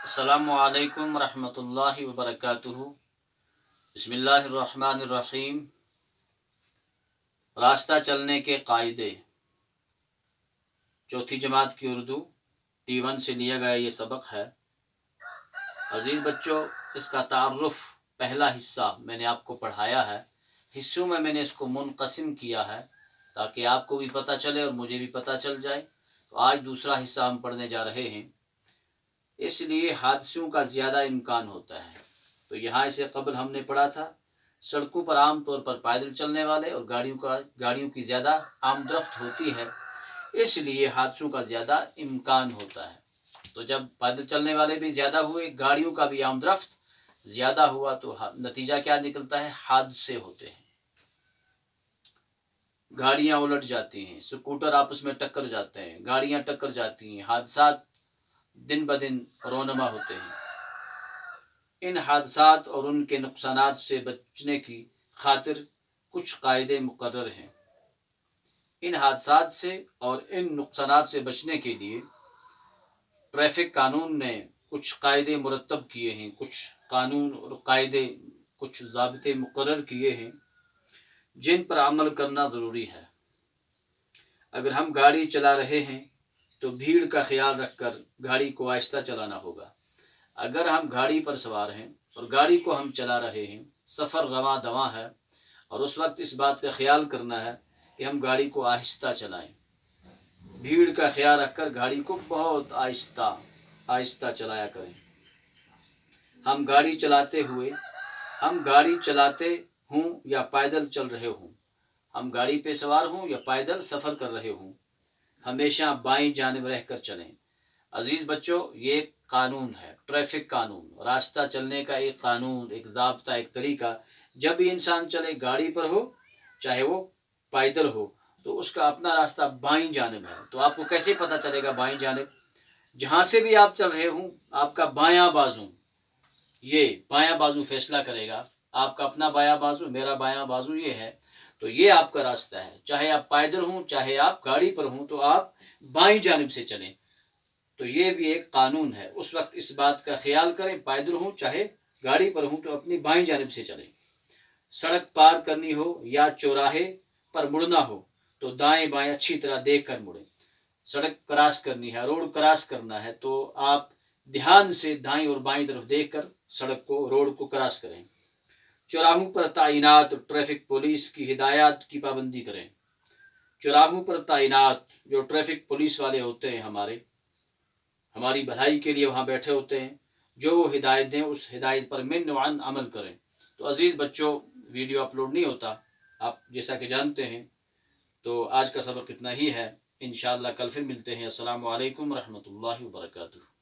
السلام علیکم ورحمۃ اللہ وبرکاتہ۔ بسم اللہ الرحمن الرحیم۔ راستہ چلنے کے قاعدے، چوتھی جماعت کی اردو T1 سے لیا گیا یہ سبق ہے۔ عزیز بچوں، اس کا تعارف پہلا حصہ میں نے آپ کو پڑھایا ہے۔ حصوں میں نے اس کو منقسم کیا ہے تاکہ آپ کو بھی پتہ چلے اور مجھے بھی پتہ چل جائے۔ تو آج دوسرا حصہ ہم پڑھنے جا رہے ہیں۔ اس لیے حادثوں کا زیادہ امکان ہوتا ہے۔ تو یہاں اسے قبل ہم نے پڑھا تھا، سڑکوں پر عام طور پر پیدل چلنے والے اور گاڑیوں کی زیادہ آمد رفت ہوتی ہے، اس لیے حادثوں کا زیادہ امکان ہوتا ہے۔ تو جب پیدل چلنے والے بھی زیادہ ہوئے، گاڑیوں کا بھی آمد رفت زیادہ ہوا، تو نتیجہ کیا نکلتا ہے؟ حادثے ہوتے ہیں، گاڑیاں الٹ جاتی ہیں، سکوٹر آپس میں ٹکر جاتے ہیں، گاڑیاں ٹکر جاتی ہیں، حادثات دن بدن رونما ہوتے ہیں۔ ان حادثات اور ان کے نقصانات سے بچنے کی خاطر کچھ قاعدے مقرر ہیں۔ ان حادثات سے اور ان نقصانات سے بچنے کے لیے ٹریفک قانون نے کچھ قاعدے مرتب کیے ہیں، کچھ قانون اور قاعدے، کچھ ضابطے مقرر کیے ہیں جن پر عمل کرنا ضروری ہے۔ اگر ہم گاڑی چلا رہے ہیں تو بھیڑ کا خیال رکھ کر گاڑی کو آہستہ چلانا ہوگا۔ اگر ہم گاڑی پر سوار ہیں اور گاڑی کو ہم چلا رہے ہیں، سفر رواں دواں ہے، اور اس وقت اس بات کا خیال کرنا ہے کہ ہم گاڑی کو آہستہ چلائیں۔ بھیڑ کا خیال رکھ کر گاڑی کو بہت آہستہ چلایا کریں۔ ہم گاڑی چلاتے ہوں یا پیدل چل رہے ہوں، ہم گاڑی پہ سوار ہوں یا پیدل سفر کر رہے ہوں، ہمیشہ بائیں جانب رہ کر چلیں۔ عزیز بچوں، یہ ایک قانون ہے، ٹریفک قانون، راستہ چلنے کا ایک قانون، ایک ضابطہ، ایک طریقہ۔ جب بھی انسان چلے، گاڑی پر ہو چاہے وہ پیدل ہو، تو اس کا اپنا راستہ بائیں جانب ہے۔ تو آپ کو کیسے پتہ چلے گا بائیں جانب؟ جہاں سے بھی آپ چل رہے ہوں، آپ کا بایاں بازو فیصلہ کرے گا۔ آپ کا اپنا بایاں بازو، میرا بایاں بازو یہ ہے، تو یہ آپ کا راستہ ہے۔ چاہے آپ پیدل ہوں، چاہے آپ گاڑی پر ہوں، تو آپ بائیں جانب سے چلیں۔ تو یہ بھی ایک قانون ہے۔ اس وقت اس بات کا خیال کریں، پیدل ہوں چاہے گاڑی پر ہوں، تو اپنی بائیں جانب سے چلیں۔ سڑک پار کرنی ہو یا چوراہے پر مڑنا ہو تو دائیں بائیں اچھی طرح دیکھ کر مڑیں۔ سڑک کراس کرنی ہے، روڈ کراس کرنا ہے، تو آپ دھیان سے دائیں اور بائیں طرف دیکھ کر روڈ کو کراس کریں۔ چوراہوں پر تعینات ٹریفک پولیس کی ہدایات کی پابندی کریں۔ چوراہوں پر تعینات جو ٹریفک پولیس والے ہوتے ہیں، ہماری بھلائی کے لیے وہاں بیٹھے ہوتے ہیں، جو وہ ہدایت دیں اس ہدایت پر من و عن عمل کریں۔ تو عزیز بچوں، ویڈیو اپلوڈ نہیں ہوتا، آپ جیسا کہ جانتے ہیں۔ تو آج کا سبق اتنا ہی ہے، انشاءاللہ کل پھر ملتے ہیں۔ السلام علیکم ورحمۃ اللہ وبرکاتہ۔